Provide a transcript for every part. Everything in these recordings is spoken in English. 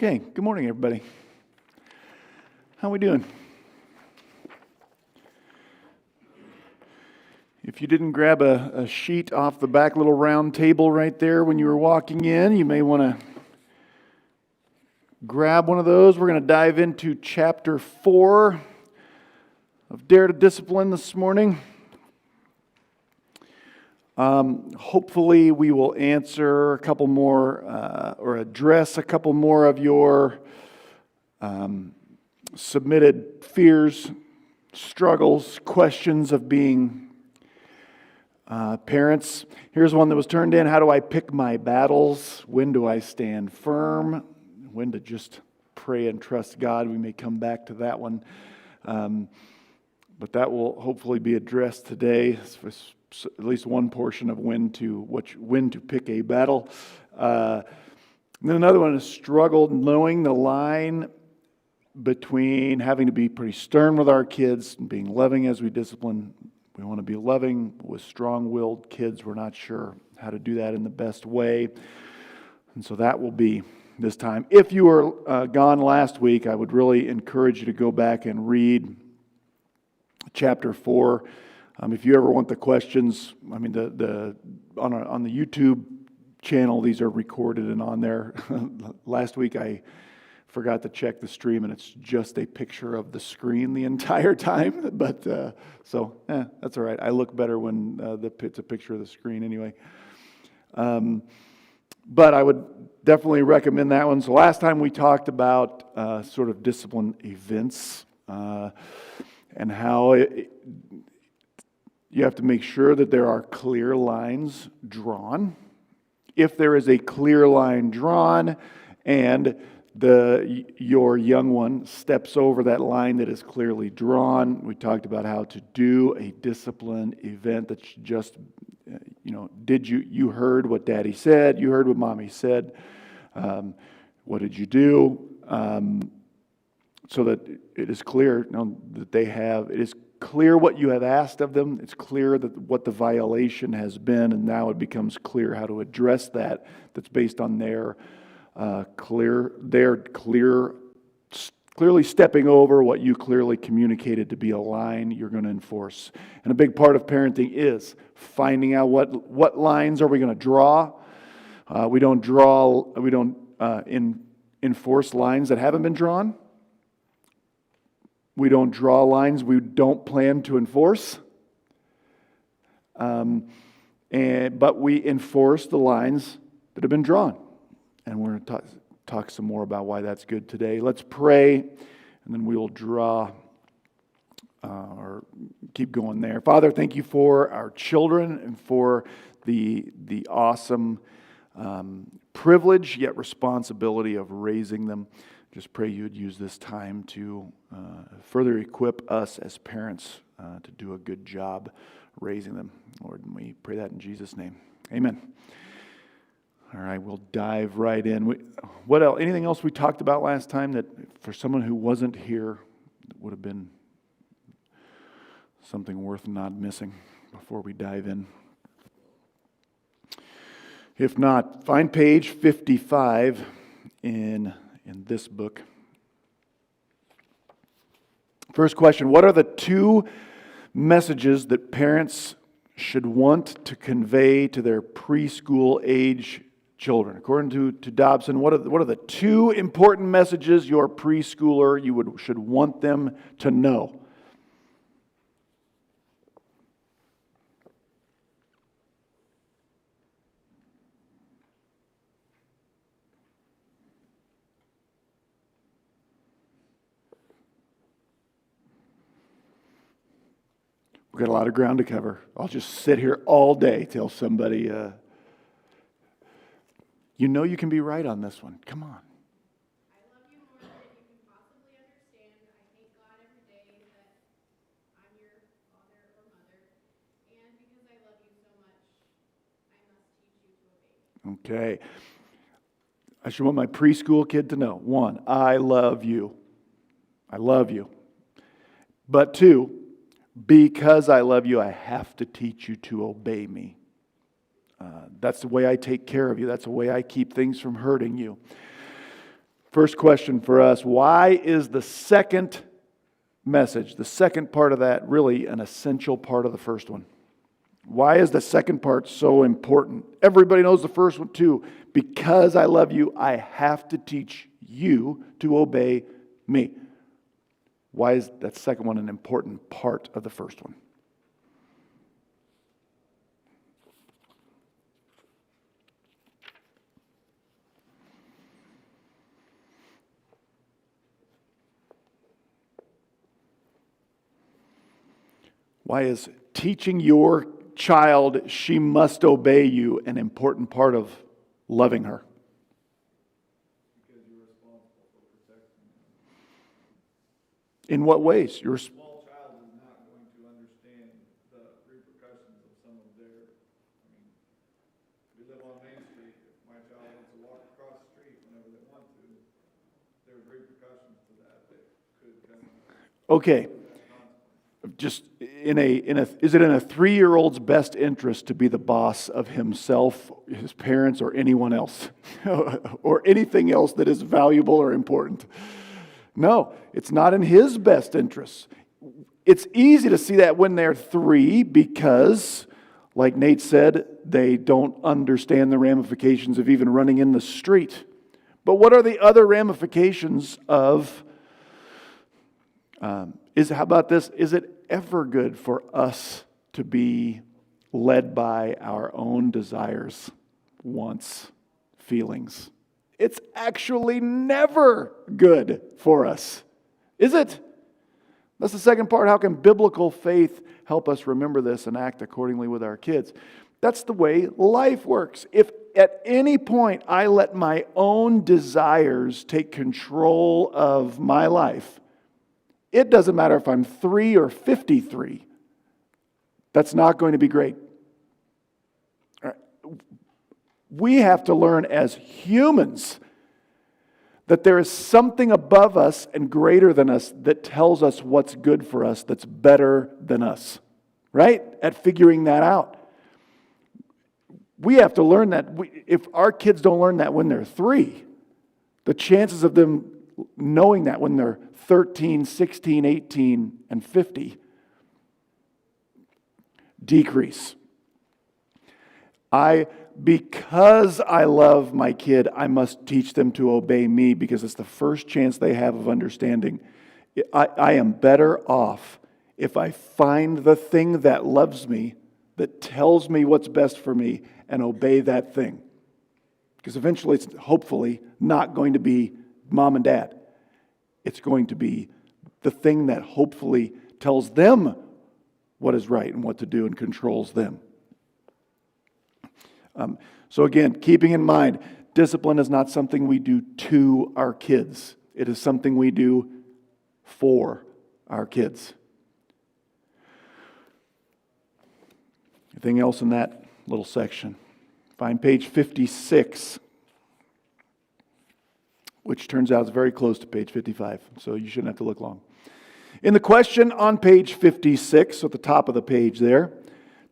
Okay, good morning, everybody. How we doing? If you didn't grab a sheet off the back little round table right there when you were walking in, you may want to grab one of those. We're going to dive into chapter 4 of Dare to Discipline this morning. Hopefully we will answer a couple more or address a couple more of your submitted fears, struggles, questions of being parents. Here's one that was turned in. How do I pick my battles? When do I stand firm? When to just pray and trust God? We may come back to that one. But that will hopefully be addressed today. At least one portion of when to pick a battle. And then another one is struggled knowing the line between having to be pretty stern with our kids and being loving as we discipline. We want to be loving with strong-willed kids. We're not sure how to do that in the best way. And so that will be this time. If you were gone last week, I would really encourage you to go back and read chapter 4. If you ever want the questions, on the YouTube channel, these are recorded and on there. Last week I forgot to check the stream, and it's just a picture of the screen the entire time. But that's all right. I look better when it's a picture of the screen anyway. But I would definitely recommend that one. So last time we talked about sort of discipline events and how you have to make sure that there are clear lines drawn. If there is a clear line drawn and your young one steps over that line that is clearly drawn, we talked about how to do a discipline event that's just, you heard what Daddy said, you heard what Mommy said, what did you do? So that it is clear that it is clear what you have asked of them. It's clear that what the violation has been, and now it becomes clear how to address that. That's based on their clearly stepping over what you clearly communicated to be a line you're going to enforce. And a big part of parenting is finding out what lines are we going to draw. We don't enforce lines that haven't been drawn. We don't draw lines we don't plan to enforce. But we enforce the lines that have been drawn. And we're going to talk some more about why that's good today. Let's pray, and then we will draw or keep going there. Father, thank you for our children and for the awesome privilege yet responsibility of raising them. Just pray you would use this time to further equip us as parents to do a good job raising them. Lord, and we pray that in Jesus' name. Amen. All right, we'll dive right in. What else? Anything else we talked about last time that for someone who wasn't here would have been something worth not missing before we dive in? If not, find page 55 in this book. First question, what are the two messages that parents should want to convey to their preschool age children? According to Dobson, what are the two important messages your preschooler should want them to know? We've got a lot of ground to cover. I'll just sit here all day till somebody, you can be right on this one. Come on. I love you more than you can possibly understand. I thank God every day that I'm your father or mother. And because I love you so much, I must teach you to obey. Okay. I should want my preschool kid to know. 1, I love you. I love you. But 2, because I love you, I have to teach you to obey me. That's the way I take care of you. That's the way I keep things from hurting you. First question for us, why is the second message, the second part of that, really an essential part of the first one? Why is the second part so important? Everybody knows the first one too. Because I love you, I have to teach you to obey me. Why is that second one an important part of the first one? Why is teaching your child she must obey you an important part of loving her? Because you're responsible for protecting them. In what ways? A small child is not going to understand the repercussions of some of their, we live on Main Street. If my child wants to walk across the street whenever they want to, there's repercussions to that could come. Okay. Just is it in a 3-year-old's best interest to be the boss of himself, his parents, or anyone else? Or anything else that is valuable or important? No, it's not in his best interest. It's easy to see that when they're 3 because, like Nate said, they don't understand the ramifications of even running in the street. But what are the other ramifications of how about this? Is it ever good for us to be led by our own desires, wants, feelings? It's actually never good for us, is it? That's the second part. How can biblical faith help us remember this and act accordingly with our kids? That's the way life works. If at any point I let my own desires take control of my life, it doesn't matter if I'm 3 or 53. That's not going to be great. We have to learn as humans that there is something above us and greater than us that tells us what's good for us, that's better than us, right? At figuring that out. We have to learn that. If our kids don't learn that when they're 3, the chances of them knowing that when they're 13, 16, 18, and 50 decrease. Because I love my kid, I must teach them to obey me because it's the first chance they have of understanding. I am better off if I find the thing that loves me, that tells me what's best for me, and obey that thing. Because eventually it's hopefully not going to be mom and dad. It's going to be the thing that hopefully tells them what is right and what to do and controls them. So again, keeping in mind, discipline is not something we do to our kids. It is something we do for our kids. Anything else in that little section? Find page 56. Which turns out is very close to page 55, so you shouldn't have to look long. In the question on page 56, at the top of the page there,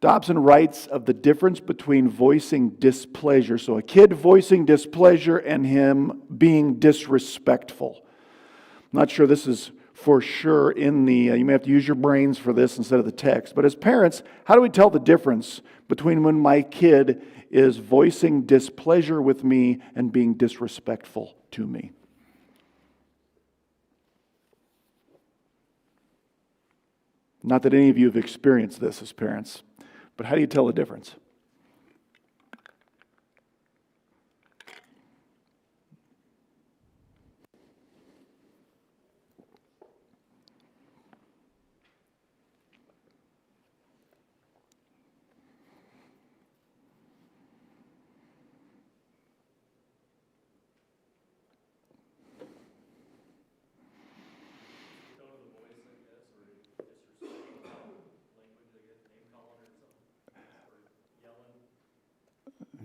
Dobson writes of the difference between voicing displeasure, so a kid voicing displeasure and him being disrespectful. I'm not sure this is for sure in the, you may have to use your brains for this instead of the text, but as parents, how do we tell the difference between when my kid is voicing displeasure with me and being disrespectful to me? Not that any of you have experienced this as parents, but how do you tell the difference?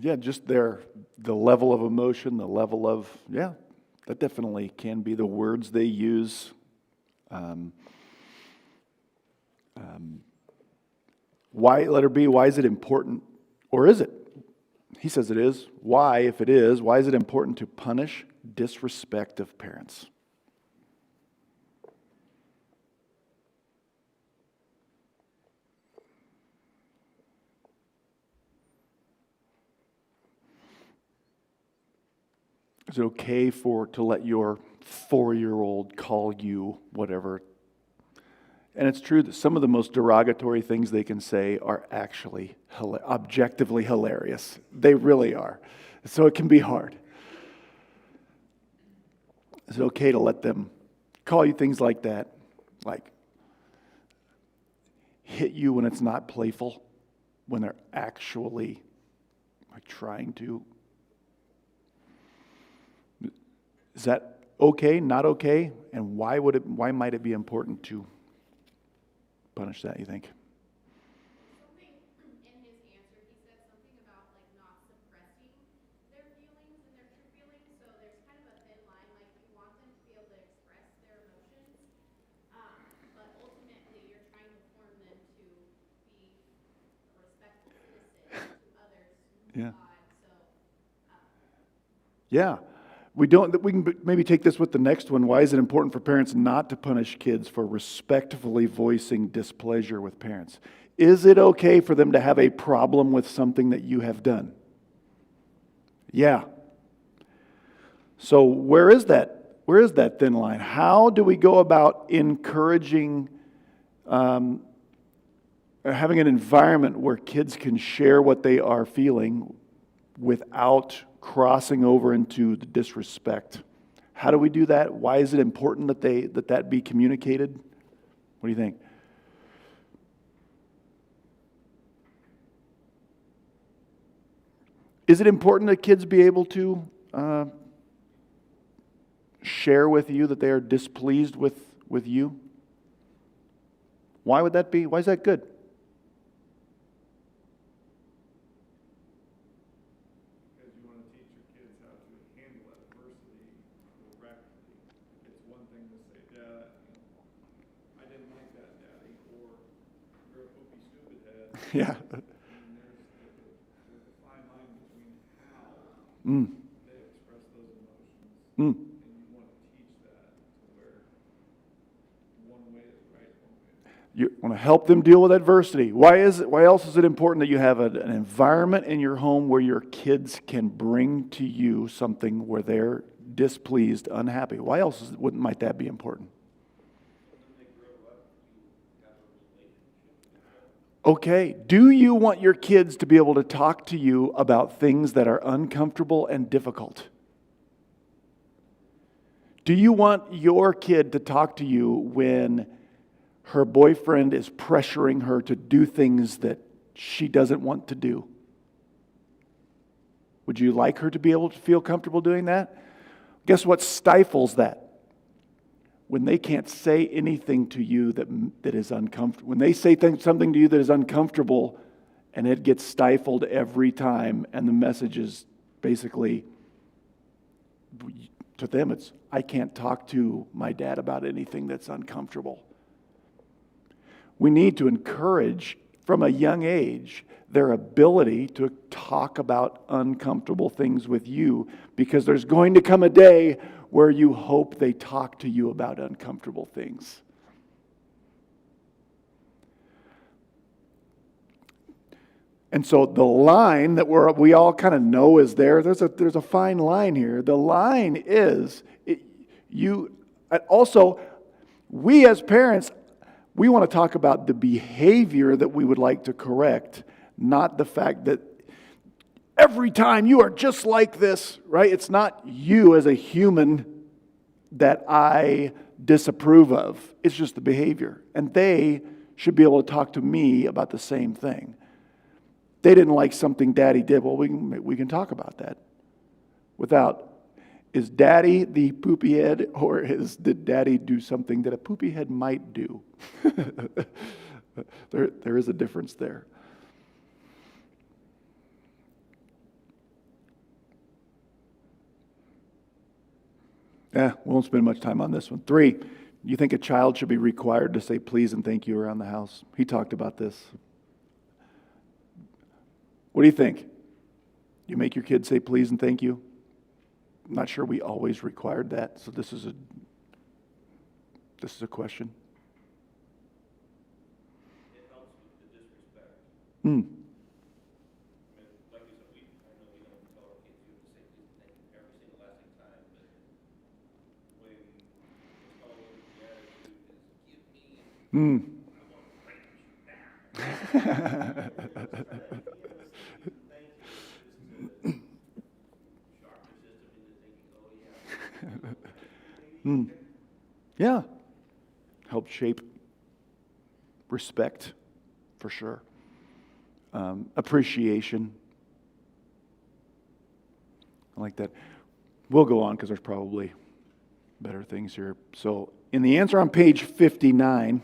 Yeah, just the level of emotion, the level of, that definitely can be the words they use. Why, letter B, why is it important? Or is it? He says it is. Why, if it is, why is it important to punish disrespect of parents. Is it okay to let your 4-year-old call you whatever? And it's true that some of the most derogatory things they can say are actually objectively hilarious. They really are. So it can be hard. Is it okay to let them call you things like that? Like hit you when it's not playful, when they're actually like trying to? Is that okay, not okay? And why might it be important to punish that, you think? Something in his answer, he said something about like not suppressing their feelings and their true feelings. So there's kind of a thin line, like you want them to be able to express their emotions, but ultimately you're trying to form them to be a respectful citizen to others, to Yeah. God. So Yeah. We can maybe take this with the next one. Why is it important for parents not to punish kids for respectfully voicing displeasure with parents? Is it okay for them to have a problem with something that you have done? Yeah. So where is that? Where is that thin line? How do we go about encouraging, or having an environment where kids can share what they are feeling without crossing over into the disrespect? How do we do that? Why is it important that be communicated? What do you think? Is it important that kids be able to share with you that they are displeased with you? Why would that be? Why is that good? Because you want to teach your kids how to handle adversity correctly. It's one thing to say, Dad, I didn't like that, Daddy, or you're a poopy stupid head. Yeah. And there's a fine line between how Mm. they express those emotions. Mm. And you want to teach that to where one way is right, one way is wrong. You want to help them deal with adversity. Why else is it important that you have an environment in your home where your kids can bring to you something where they're displeased, unhappy? Why else might that be important? Okay, do you want your kids to be able to talk to you about things that are uncomfortable and difficult? Do you want your kid to talk to you when her boyfriend is pressuring her to do things that she doesn't want to do? Would you like her to be able to feel comfortable doing that? Guess what stifles that? When they can't say anything to you that is uncomfortable. When they say something to you that is uncomfortable and it gets stifled every time, and the message is basically, to them it's, I can't talk to my dad about anything that's uncomfortable. We need to encourage from a young age their ability to talk about uncomfortable things with you, because there's going to come a day where you hope they talk to you about uncomfortable things. And so the line that we all kind of know is there's a fine line here. The line is, also, we as parents, we want to talk about the behavior that we would like to correct, not the fact that every time you are just like this, right? It's not you as a human that I disapprove of. It's just the behavior. And they should be able to talk to me about the same thing. They didn't like something Daddy did. Well, we can talk about that without, is Daddy the poopy head, or did Daddy do something that a poopy head might do? There is a difference there. Yeah, we won't spend much time on this one. 3, you think a child should be required to say please and thank you around the house? He talked about this. What do you think? You make your kids say please and thank you? not sure we always required that, so this is a question. It helps with the disrespect. Hmm. I mean, like you said, I know we don't tell our kids you have to say please and thank you every single lasting time, but when it's all over the attitude is give me, Hmm. I want to break you down. Thank you, just to sharp the system into thinking, oh yeah. Hmm. Yeah. Help shape respect, for sure. Appreciation. I like that. We'll go on because there's probably better things here. So, in the answer on page 59,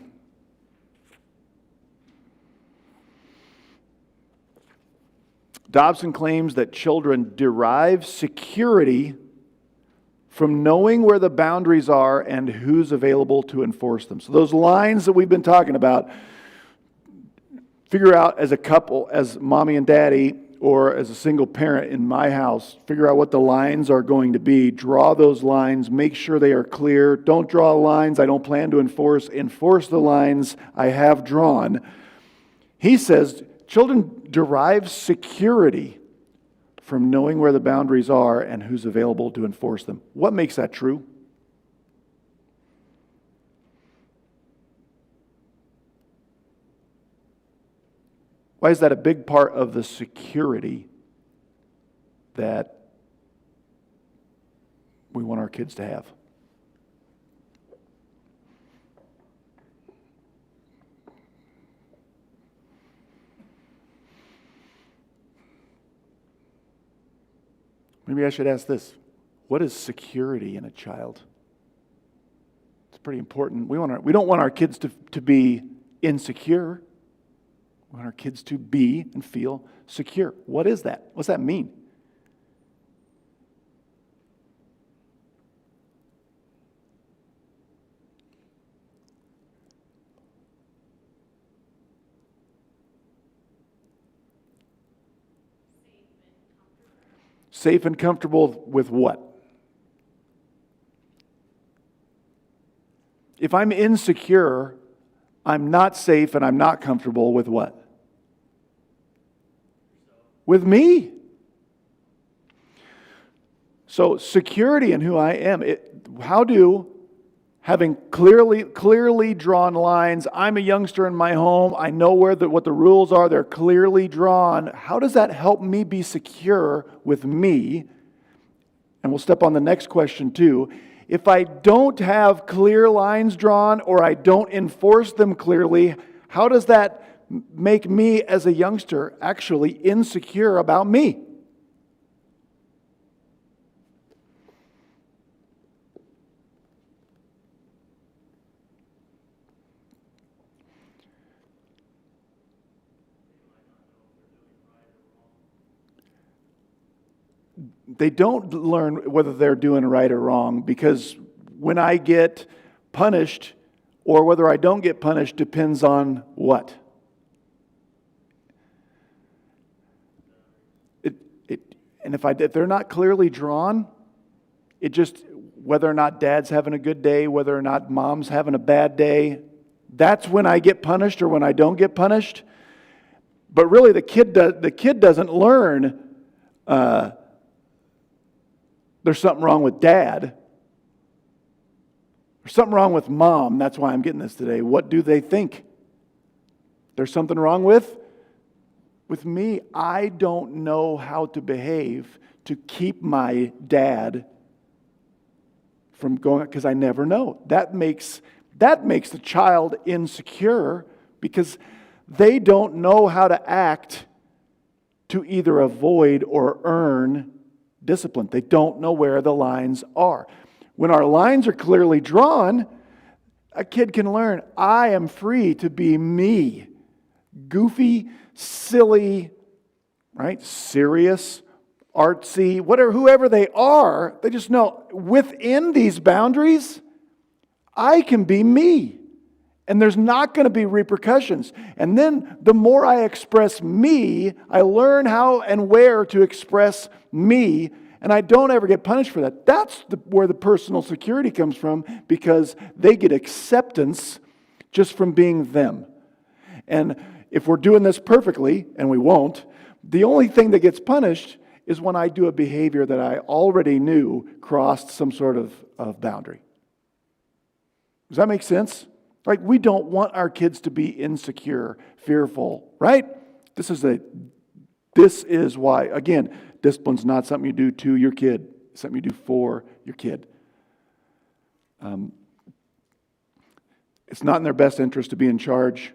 Dobson claims that children derive security from knowing where the boundaries are and who's available to enforce them. So those lines that we've been talking about, figure out as a couple, as mommy and daddy, or as a single parent in my house, figure out what the lines are going to be. Draw those lines. Make sure they are clear. Don't draw lines I don't plan to enforce. Enforce the lines I have drawn. He says children derive security from knowing where the boundaries are and who's available to enforce them. What makes that true? Why is that a big part of the security that we want our kids to have? Maybe I should ask this. What is security in a child? It's pretty important. We don't want our kids to be insecure. We want our kids to be and feel secure. What is that? What's that mean? Safe and comfortable with what? If I'm insecure, I'm not safe and I'm not comfortable with what? With me. So security in who I am. Having clearly drawn lines, I'm a youngster in my home, I know what the rules are, they're clearly drawn. How does that help me be secure with me? And we'll step on the next question too. If I don't have clear lines drawn or I don't enforce them clearly, how does that make me as a youngster actually insecure about me? They don't learn whether they're doing right or wrong, because when I get punished or whether I don't get punished depends on what? And if they're not clearly drawn, it just, whether or not dad's having a good day, whether or not mom's having a bad day, that's when I get punished or when I don't get punished. But really the kid doesn't learn there's something wrong with dad. There's something wrong with mom. That's why I'm getting this today. What do they think? There's something wrong with me. I don't know how to behave to keep my dad from going, because I never know. That makes the child insecure because they don't know how to act to either avoid or earn discipline. They don't know where the lines are. When our lines are clearly drawn, a kid can learn, I am free to be me. Goofy, silly, right? Serious, artsy, whatever, whoever they are, they just know within these boundaries, I can be me. And there's not going to be repercussions. And then the more I express me, I learn how and where to express me. and I don't ever get punished for that. That's where the personal security comes from, because they get acceptance just from being them. And if we're doing this perfectly, and we won't, the only thing that gets punished is when I do a behavior that I already knew crossed some sort of boundary. Does that make sense? Like, we don't want our kids to be insecure, fearful, right? This is why, again, discipline's not something you do to your kid, it's something you do for your kid. It's not in their best interest to be in charge.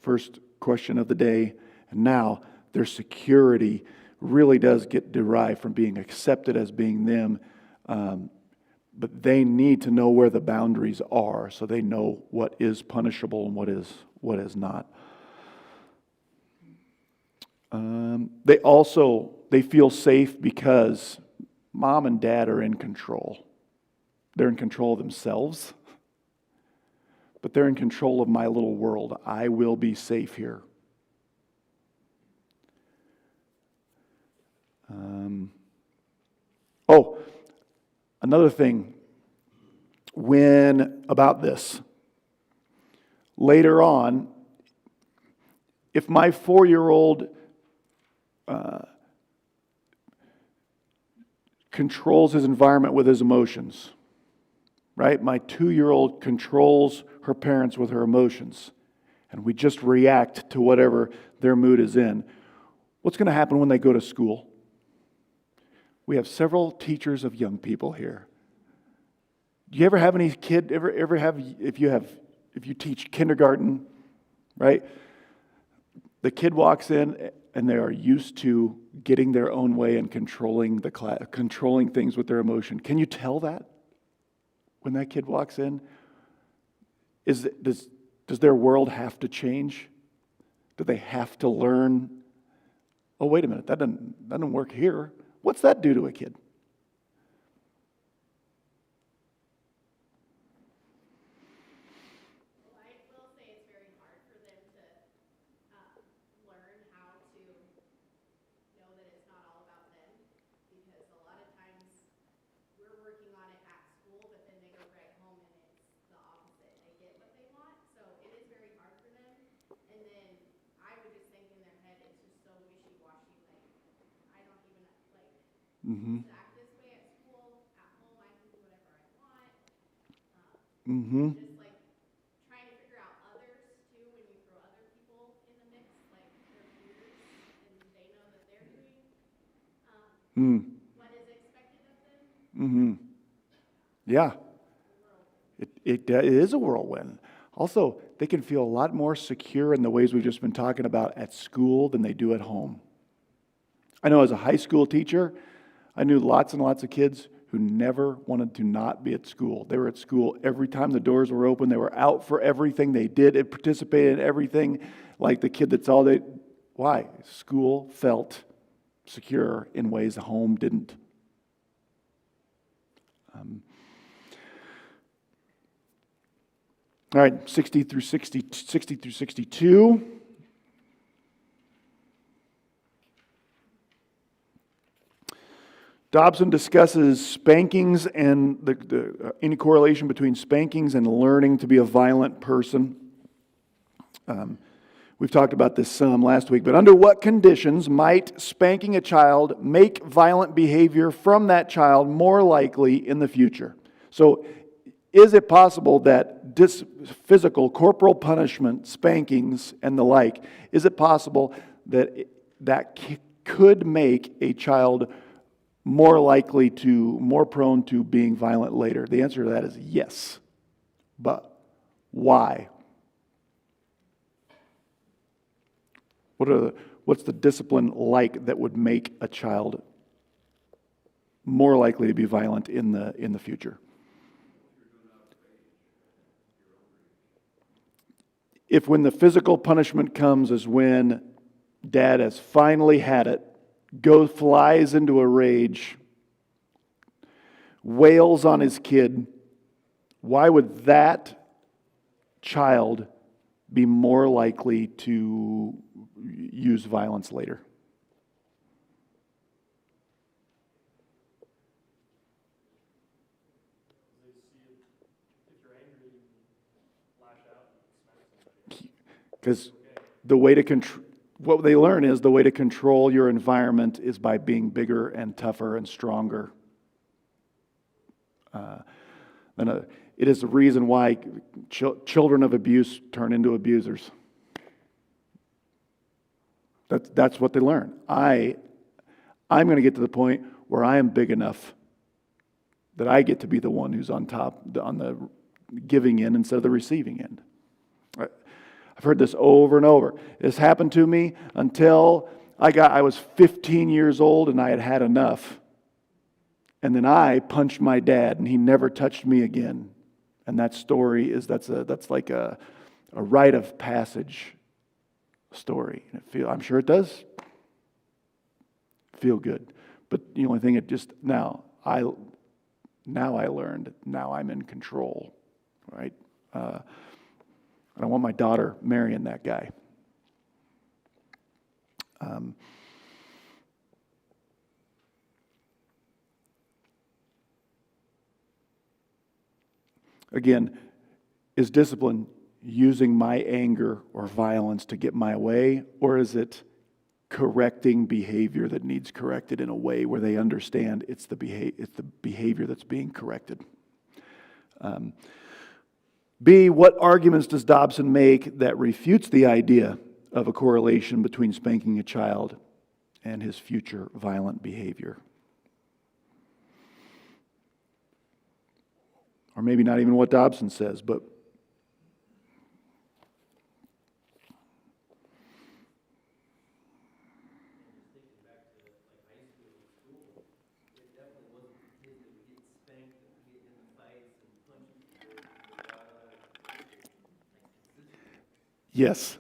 First question of the day. And now their security really does get derived from being accepted as being them. But they need to know where the boundaries are, so they know what is punishable and what is not. They feel safe because mom and dad are in control. They're in control of themselves, but they're in control of my little world. I will be safe here. Another thing about this. Later on, if my 4-year-old controls his environment with his emotions, right? My 2-year-old controls her parents with her emotions, and we just react to whatever their mood is in. What's going to happen when they go to school? We have several teachers of young people here. Do you ever have any kid, ever have, if you teach kindergarten, right? The kid walks in and they are used to getting their own way and controlling the class, controlling things with their emotion. Can you tell that when that kid walks in? Does their world have to change? Do they have to learn? Oh, wait a minute, that doesn't work here. What's that do to a kid? Well, I will say it's very hard for them to learn how to know that it's not all about them, because a lot of times we're working on it at school, but then they go right home and it's the opposite. They get what they want, so it is very hard for them. And then I would just think in their head, it's just so wishy-washy, like, I don't even, like, Mm-hmm. act this way at school, at home I can do whatever I want. Mm-hmm. Just like trying to figure out others too, when you throw other people in the mix, like their peers, and they know that they're doing what is expected of them. Mm-hmm. Yeah. It is a whirlwind. Also, they can feel a lot more secure in the ways we've just been talking about at school than they do at home. I know as a high school teacher, I knew lots and lots of kids who never wanted to not be at school. They were at school every time the doors were open. They were out for everything. They participated in everything, like the kid that's all they... Why? School felt secure in ways the home didn't. All right, 60 through 62. Dobson discusses spankings and any correlation between spankings and learning to be a violent person. We've talked about this some last week, but under what conditions might spanking a child make violent behavior from that child more likely in the future? So, is it possible that physical, corporal punishment, spankings, and the like, is it possible that that could make a child more prone to being violent later? The answer to that is yes. But why? What's the discipline like that would make a child more likely to be violent in the future? If when the physical punishment comes is when dad has finally had it, flies into a rage, wails on his kid, why would that child be more likely to use violence later? Because the way to what they learn is the way to control your environment is by being bigger and tougher and stronger. It is the reason why children of abuse turn into abusers. That's what they learn. I'm going to get to the point where I am big enough that I get to be the one who's on top, on the giving end instead of the receiving end. I've heard this over and over. This happened to me until I was 15 years old and I had had enough. And then I punched my dad and he never touched me again. And that story is, that's like a rite of passage story. I'm sure it does feel good. But the only thing, now I learned, now I'm in control, right? I don't want my daughter marrying that guy. Again, is discipline using my anger or violence to get my way, or is it correcting behavior that needs corrected in a way where they understand it's the behavior that's being corrected? B, what arguments does Dobson make that refutes the idea of a correlation between spanking a child and his future violent behavior? Or maybe not even what Dobson says, but yes.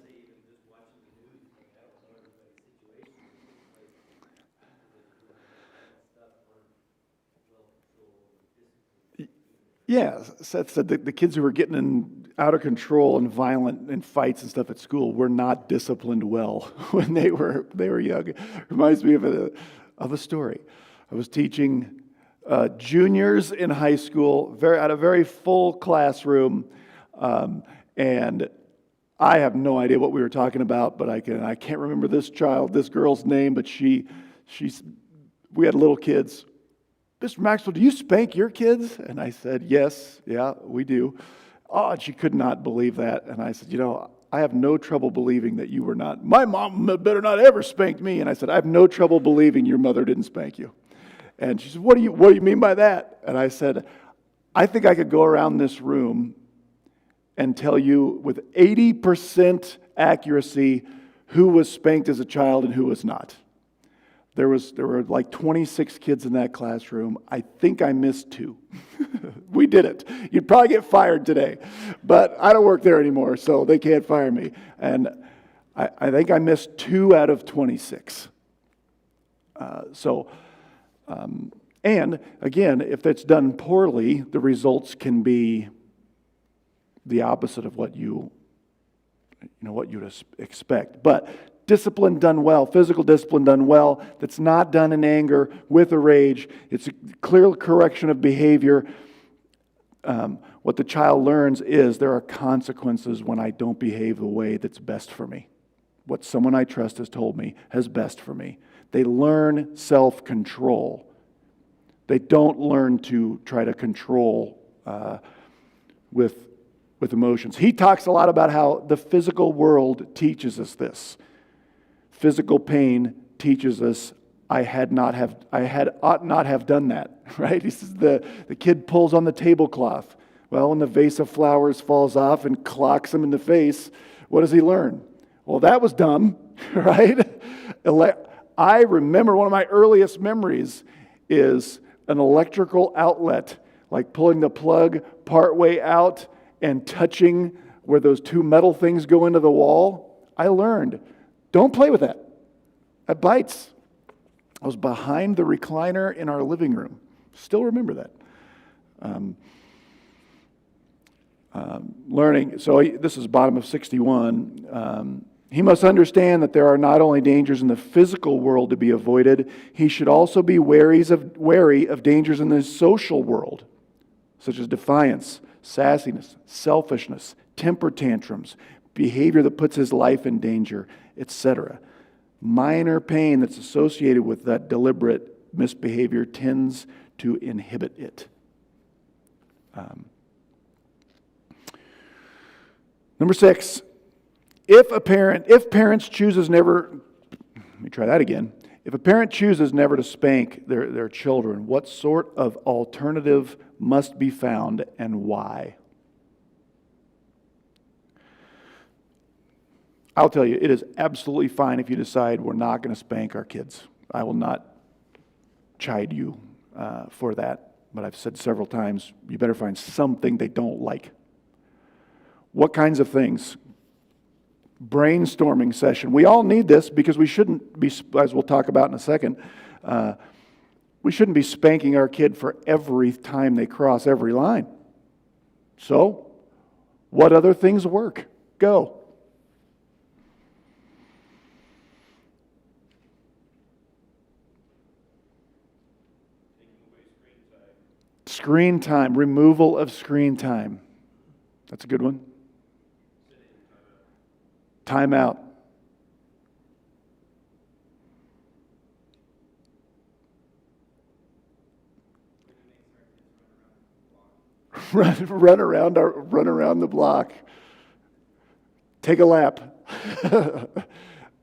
Yeah, Seth said that the kids who were getting out of control and violent and fights and stuff at school were not disciplined well when they were young. Reminds me of a story. I was teaching juniors in high school, at a very full classroom, and I have no idea what we were talking about, but I can't remember this girl's name, but we had little kids. Mr. Maxwell, do you spank your kids? And I said, yes, yeah, we do. Oh, and she could not believe that. And I said, I have no trouble believing that you were not. My mom better not ever spank me. And I said, I have no trouble believing your mother didn't spank you. And she said, what do you mean by that? And I said, I think I could go around this room and tell you with 80% accuracy who was spanked as a child and who was not. There were like 26 kids in that classroom. I think I missed 2. We did it. You'd probably get fired today. But I don't work there anymore, so they can't fire me. And I think I missed 2 out of 26. And again, if that's done poorly, the results can be the opposite of what you'd expect. But discipline done well, physical discipline done well, that's not done in anger, with a rage, it's a clear correction of behavior. What the child learns is there are consequences when I don't behave the way that's best for me. What someone I trust has told me is best for me. They learn self-control. They don't learn to try to control with emotions. He talks a lot about how the physical world teaches us this. Physical pain teaches us I ought not have done that, right? He says the kid pulls on the tablecloth. Well, when the vase of flowers falls off and clocks him in the face, what does he learn? Well, that was dumb, right? I remember one of my earliest memories is an electrical outlet, like pulling the plug partway out and touching where those 2 metal things go into the wall. I learned, don't play with that. That bites. I was behind the recliner in our living room. Still remember that. Learning, so this is bottom of 61. He must understand that there are not only dangers in the physical world to be avoided, he should also be wary of dangers in the social world, such as defiance, sassiness, selfishness, temper tantrums, behavior that puts his life in danger, etc. Minor pain that's associated with that deliberate misbehavior tends to inhibit it. Number 6, if parents chooses never, let me try that again. If a parent chooses never to spank their children, what sort of alternative must be found and why? I'll tell you, it is absolutely fine if you decide we're not going to spank our kids. I will not chide you for that, but I've said several times, you better find something they don't like. What kinds of things? Brainstorming session. We all need this because we shouldn't be, as we'll talk about in a second, we shouldn't be spanking our kid for every time they cross every line. So, what other things work? Go. Screen time, removal of screen time. That's a good one. Time out. Run around the block. Take a lap. I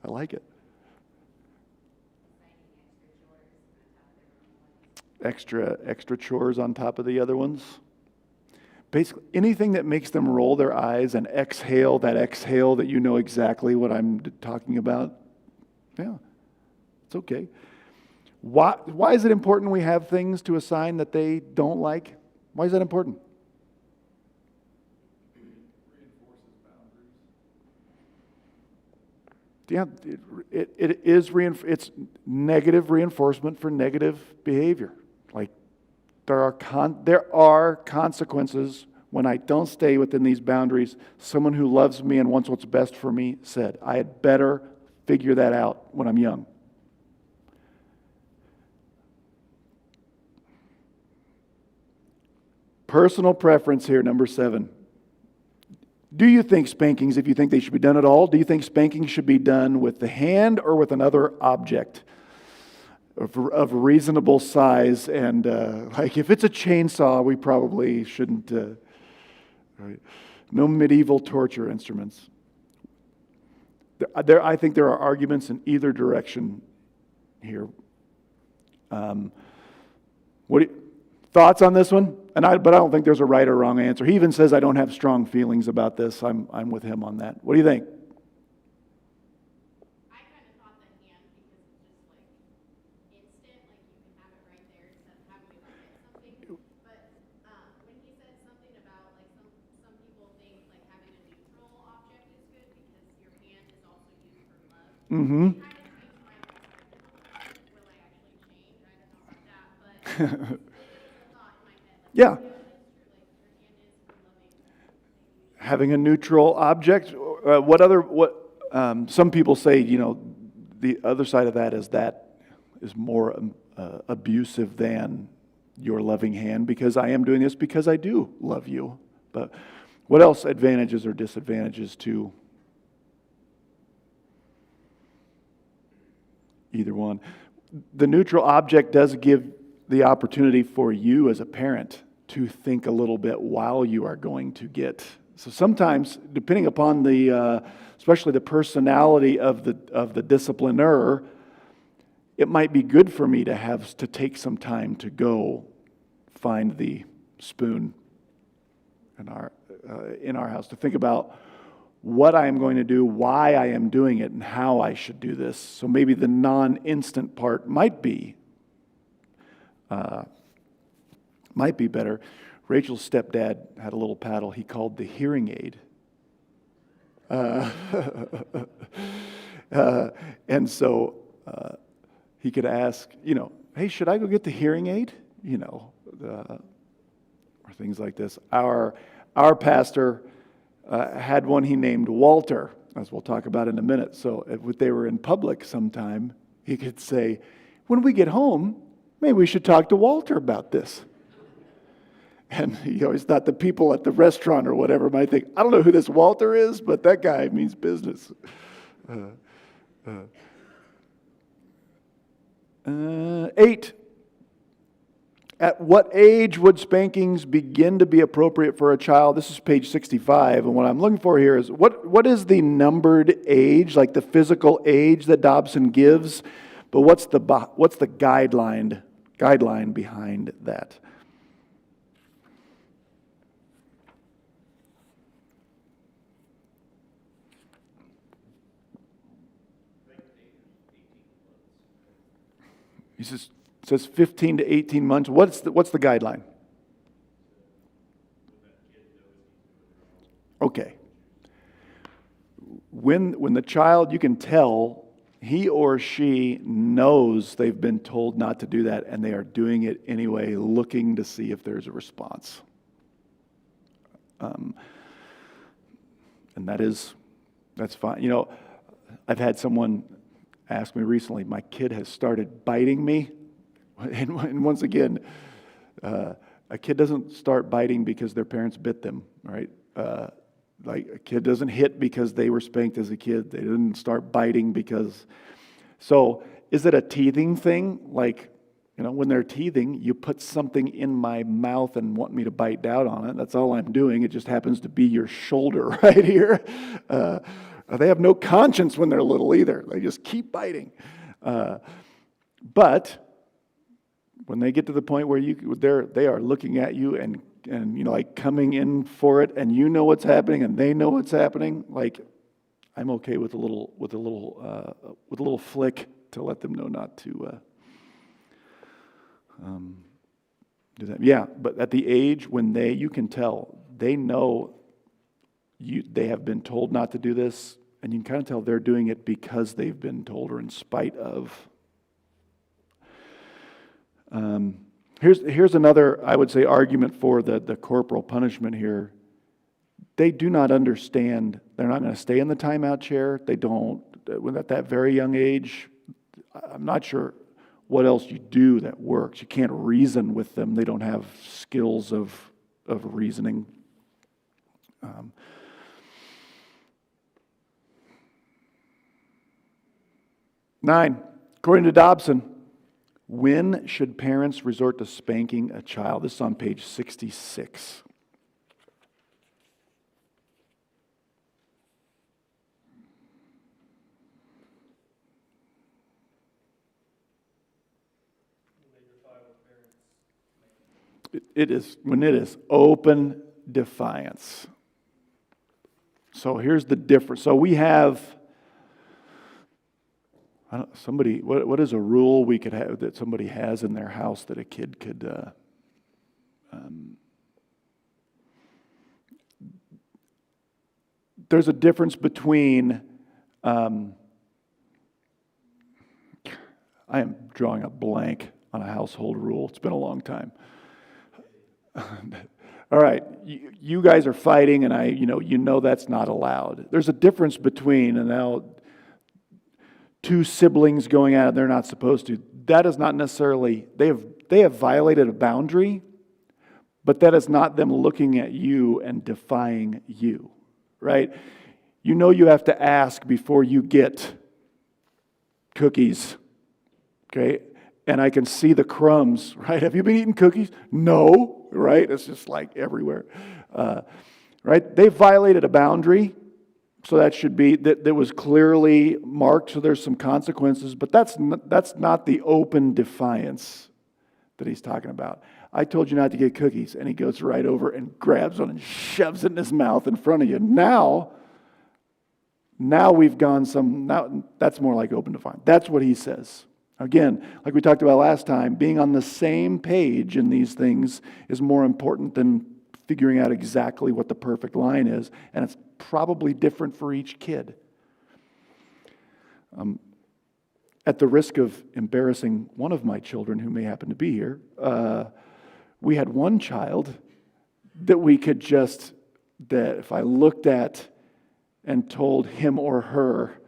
like it. Extra chores on top of the other ones. Basically, anything that makes them roll their eyes and exhale that you know exactly what I'm talking about. Yeah, it's okay. Why is it important we have things to assign that they don't like? Why is that important? Yeah, it's negative reinforcement for negative behavior. Like there are consequences when I don't stay within these boundaries. Someone who loves me and wants what's best for me said, I had better figure that out when I'm young. Personal preference here, number 7. Do you think spankings, if you think they should be done at all, do you think spanking should be done with the hand or with another object of reasonable size? And like if it's a chainsaw, we probably shouldn't. Right? No medieval torture instruments. I think there are arguments in either direction here. Thoughts on this one? But I don't think there's a right or wrong answer. He even says I don't have strong feelings about this. I'm with him on that. What do you think? I kind of thought the hand because it's just like instant, like you can have it right there instead of having to go get something. But when he said something about like some people think like having a neutral object is good because your hand is also used for love. Mm-hmm. It kind of changed my perspective. Will I actually change? I don't know about that, but Yeah. Having a neutral object. Some people say, the other side of that is more abusive than your loving hand because I am doing this because I do love you. But what else advantages or disadvantages to either one? The neutral object does give the opportunity for you as a parent to think a little bit while you are going to get. So sometimes, depending upon especially the personality of the discipliner, it might be good for me to take some time to go find the spoon in our house, to think about what I am going to do, why I am doing it, and how I should do this. So maybe the non-instant part might be better. Rachel's stepdad had a little paddle he called the hearing aid. And so he could ask, hey, should I go get the hearing aid? Or things like this. Our pastor had one he named Walter, as we'll talk about in a minute. So if they were in public sometime, he could say, when we get home, maybe we should talk to Walter about this. And he always thought the people at the restaurant or whatever might think, I don't know who this Walter is, but that guy means business. 8. At what age would spankings begin to be appropriate for a child? This is page 65, and what I'm looking for here is what is the numbered age, like the physical age that Dobson gives, but what's the guideline behind that? He says 15 to 18 months. What's the guideline? Okay. When the child, you can tell he or she knows they've been told not to do that, and they are doing it anyway, looking to see if there's a response. And that's fine. You know, I've had someone ask me recently, my kid has started biting me. And once again, a kid doesn't start biting because their parents bit them, right? Like a kid doesn't hit because they were spanked as a kid. They didn't start biting because... So is it a teething thing? Like, you know, when they're teething, you put something in my mouth and want me to bite down on it. That's all I'm doing. It just happens to be your shoulder right here. They have no conscience when they're little either. They just keep biting. But when they get to the point where they are looking at you and you know, like coming in for it, and you know what's happening and they know what's happening, like I'm okay with a little flick to let them know not to do that. Yeah, but at the age when you can tell they know they have been told not to do this, and you can kind of tell they're doing it because they've been told or in spite of. Here's another, I would say, argument for the corporal punishment here. They do not understand. They're not going to stay in the timeout chair. They don't. When at that very young age, I'm not sure what else you do that works. You can't reason with them. They don't have skills of reasoning. 9, according to Dobson, when should parents resort to spanking a child? This is on page 66. It is when it is open defiance. So here's the difference. So we have what is a rule we could have that somebody has in their house that a kid could there's a difference between I am drawing a blank on a household rule. It's been a long time. All right, you guys are fighting, and you know that's not allowed. There's a difference between, and now 2 siblings going at it, they're not supposed to. That is not necessarily, they have violated a boundary, but that is not them looking at you and defying you, right? You know you have to ask before you get cookies, okay? And I can see the crumbs, right? Have you been eating cookies? No, right? It's just like everywhere, right? They violated a boundary. So that should be, that was clearly marked, so there's some consequences, but that's not the open defiance that he's talking about. I told you not to get cookies, and he goes right over and grabs one and shoves it in his mouth in front of you. Now we've gone now that's more like open defiance. That's what he says. Again, like we talked about last time, being on the same page in these things is more important than figuring out exactly what the perfect line is, and it's probably different for each kid. At the risk of embarrassing one of my children who may happen to be here, we had one child that that if I looked at and told him or her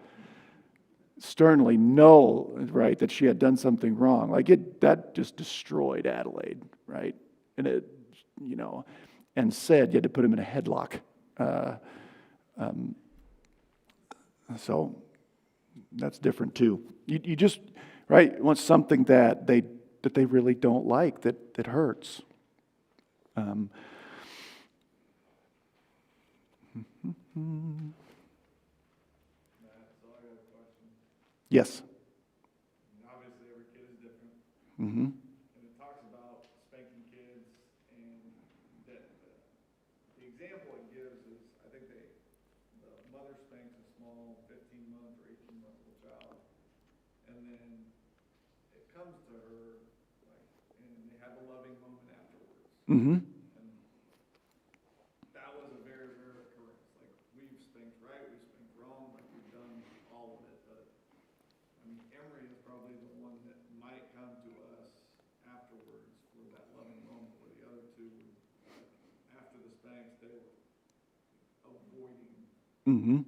sternly no, right, that she had done something wrong, that just destroyed Adelaide, right? And and said you had to put him in a headlock. So that's different too. You just, right, want something that they really don't like, that hurts. Matt, so I got a question. Yes. Obviously, every kid is different, Mm-hmm. and it talks about spanking kids, and that the example it gives is, I think the mother spanks a small 15-month or 18-month-old child, and then it comes to her, like, and they have a loving moment afterwards. Mm-hmm. And that was a very rare occurrence. Like, we've spanked right, we've spanked wrong, like, we've done all of it, but, I mean, Emery is probably the one that might come to us afterwards for that loving moment, where the other two, like, after the spanks, they were avoiding. Mm-hmm.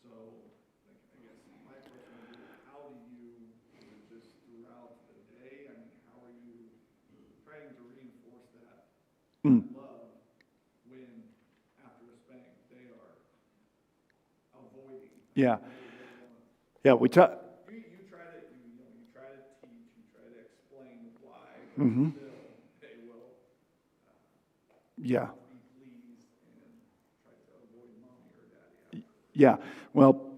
So, like, I guess my question would be, how do you, is it just throughout the day? I mean, how are you trying to reinforce that Mm. love when, after a spank, they are avoiding? Yeah. They wanna- Yeah, we talk. You try to, you try to teach, you try to explain why, but Mm-hmm. still, they will Yeah. be pleased and try to avoid mommy or daddy. Yeah. Well,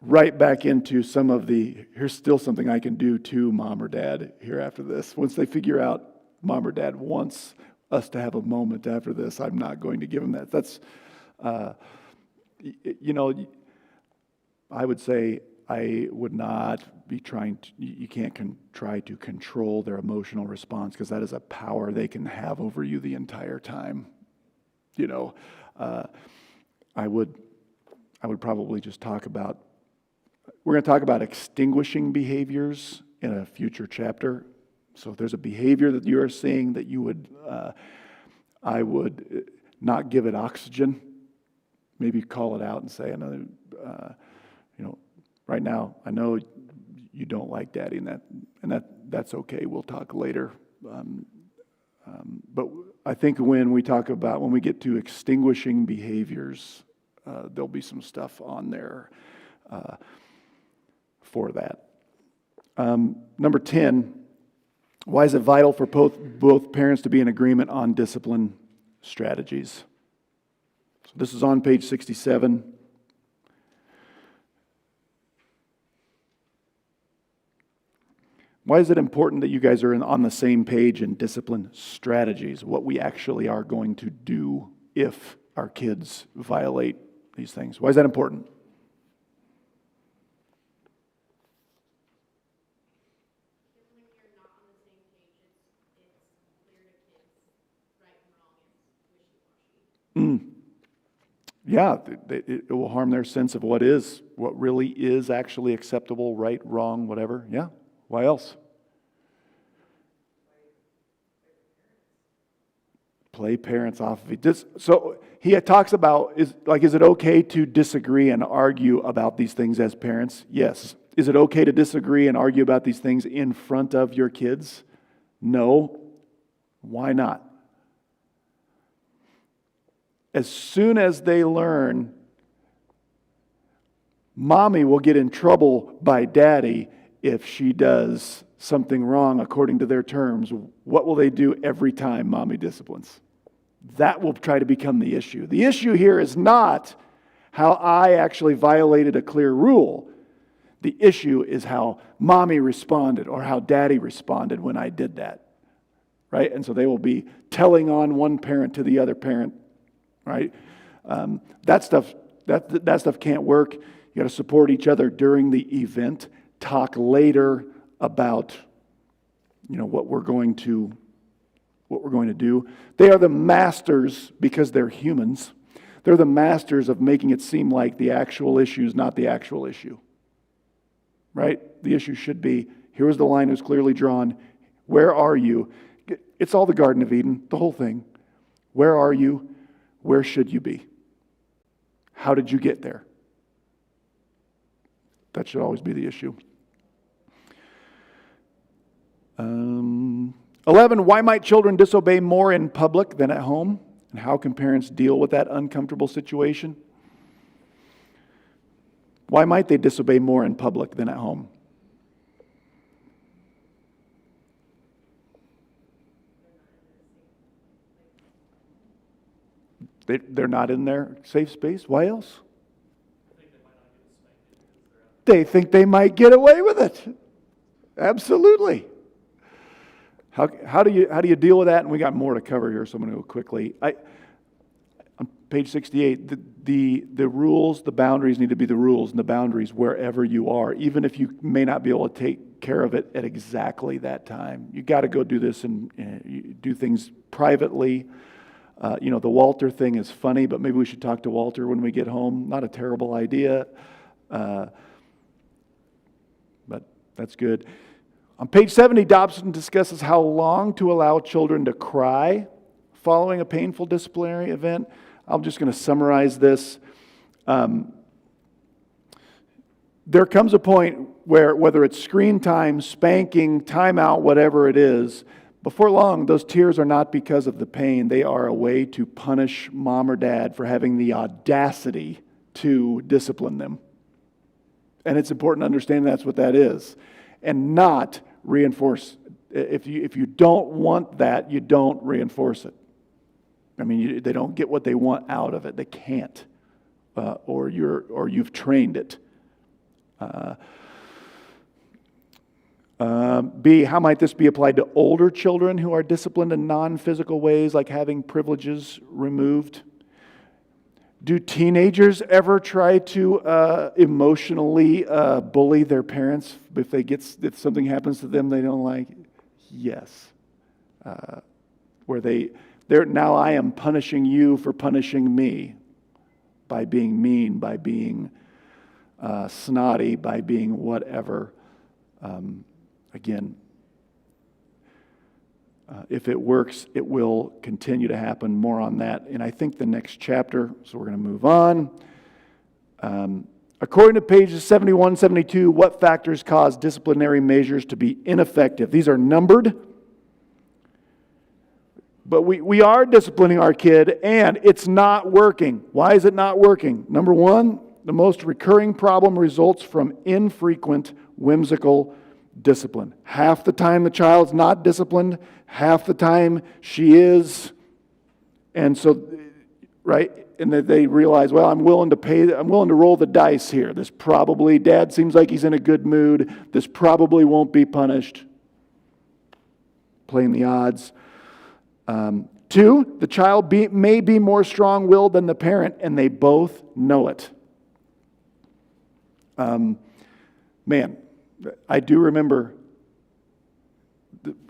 right back into some of here's still something I can do to mom or dad here after this. Once they figure out mom or dad wants us to have a moment after this, I'm not going to give them that. That's, I would say I would not be trying to, you can't try to control their emotional response, because that is a power they can have over you the entire time. I would probably just we're going to talk about extinguishing behaviors in a future chapter. So if there's a behavior that you are seeing that I would not give it oxygen. Maybe call it out and say, right now, I know you don't like daddy, and that's okay. We'll talk later. But I think when we get to extinguishing behaviors, there'll be some stuff on there for that. Number 10, why is it vital for both parents to be in agreement on discipline strategies? So this is on page 67. Why is it important that you guys are on the same page in discipline strategies, what we actually are going to do if our kids violate these things? Why is that important? Because when you're not on the same page, it's clear to kids right and wrong is wishy-washy. Yeah, it will harm their sense of what really is actually acceptable, right, wrong, whatever. Yeah. Why else? Play parents off of it. So he talks about, is it okay to disagree and argue about these things as parents? Yes. Is it okay to disagree and argue about these things in front of your kids? No. Why not? As soon as they learn, mommy will get in trouble by daddy if she does something wrong according to their terms, what will they do every time mommy disciplines? That will try to become the issue. The issue here is not how I actually violated a clear rule. The issue is how mommy responded or how daddy responded when I did that. Right? And so they will be telling on one parent to the other parent. Right? That stuff can't work. You got to support each other during the event. Talk later about, what we're going to do. They are the masters, because they're humans. They're the masters of making it seem like the actual issue is not the actual issue. Right? The issue should be, here was the line that was clearly drawn. Where are you? It's all the Garden of Eden, the whole thing. Where are you? Where should you be? How did you get there? That should always be the issue. 11, why might children disobey more in public than at home? And how can parents deal with that uncomfortable situation? Why might they disobey more in public than at home? They're not in their safe space. Why else? They think they might get away with it. Absolutely. How do you deal with that? And we got more to cover here, so I'm going to go quickly. On page 68, the rules, the boundaries need to be the rules and the boundaries wherever you are, even if you may not be able to take care of it at exactly that time. You got to go do this and you do things privately. The Walter thing is funny, but maybe we should talk to Walter when we get home. Not a terrible idea, but that's good. On page 70, Dobson discusses how long to allow children to cry following a painful disciplinary event. I'm just going to summarize this. There comes a point where, whether it's screen time, spanking, timeout, whatever it is, before long, those tears are not because of the pain. They are a way to punish mom or dad for having the audacity to discipline them. And it's important to understand that's what that is. And not reinforce. If you don't want that, you don't reinforce it. I mean, they don't get what they want out of it. They can't. Or you've trained it. B, how might this be applied to older children who are disciplined in non-physical ways, like having privileges removed? Do teenagers ever try to emotionally bully their parents if something happens to them they don't like? Yes. Now I am punishing you for punishing me by being mean, by being snotty, by being whatever. Again, if it works, it will continue to happen. More on that. And I think the next chapter, so we're going to move on. According to pages 71, 72, what factors cause disciplinary measures to be ineffective? These are numbered. But we are disciplining our kid, and it's not working. Why is it not working? Number one, the most recurring problem results from infrequent, whimsical discipline. Half the time the child's not disciplined, half the time she is. And so, right? And that they realize, well, I'm willing to roll the dice here. Dad seems like he's in a good mood. This probably won't be punished. Playing the odds. 2, the child may be more strong-willed than the parent, and they both know it. Man, I do remember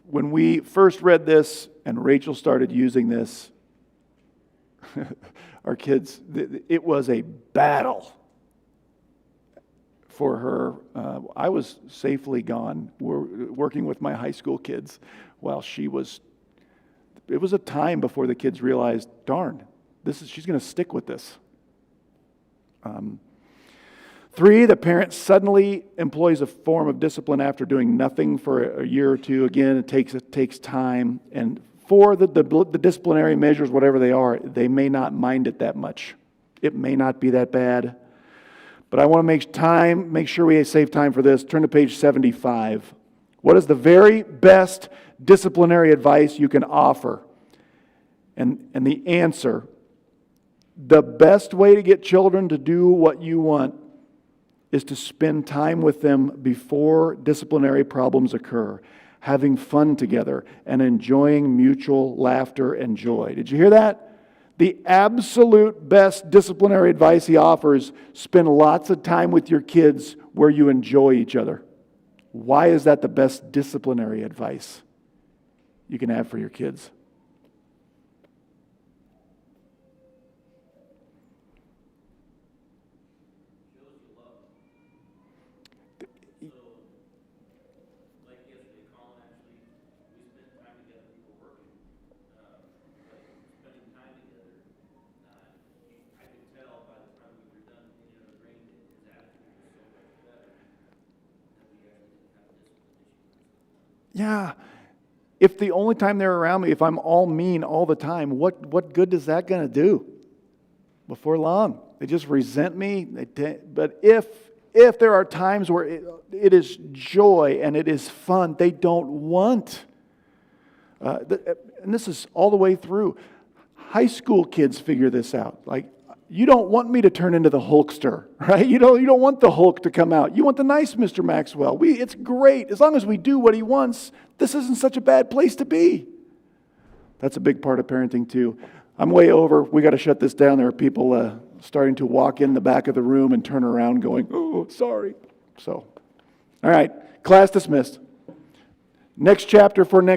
when we first read this and Rachel started using this, our kids, it was a battle for her. I was safely gone working with my high school kids while she was. It was a time before the kids realized, darn, she's going to stick with this. 3, the parent suddenly employs a form of discipline after doing nothing for a year or two. Again, it takes time. And 4, the disciplinary measures, whatever they are, they may not mind it that much. It may not be that bad. But I want to make sure we save time for this. Turn to page 75. What is the very best disciplinary advice you can offer? And the answer, the best way to get children to do what you want is to spend time with them before disciplinary problems occur, having fun together and enjoying mutual laughter and joy. Did you hear that? The absolute best disciplinary advice he offers, spend lots of time with your kids where you enjoy each other. Why is that the best disciplinary advice you can have for your kids? Yeah, If the only time they're around me, if I'm all mean all the time, what good is that going to do? Before long, they just resent me. But if there are times where it is joy and it is fun, they don't want. And this is all the way through. High school kids figure this out. Like, you don't want me to turn into the Hulkster, right? You don't want the Hulk to come out. You want the nice Mr. Maxwell. It's great. As long as we do what he wants, this isn't such a bad place to be. That's a big part of parenting too. I'm way over. We got to shut this down. There are people starting to walk in the back of the room and turn around going, oh, sorry. So, all right. Class dismissed. Next chapter for next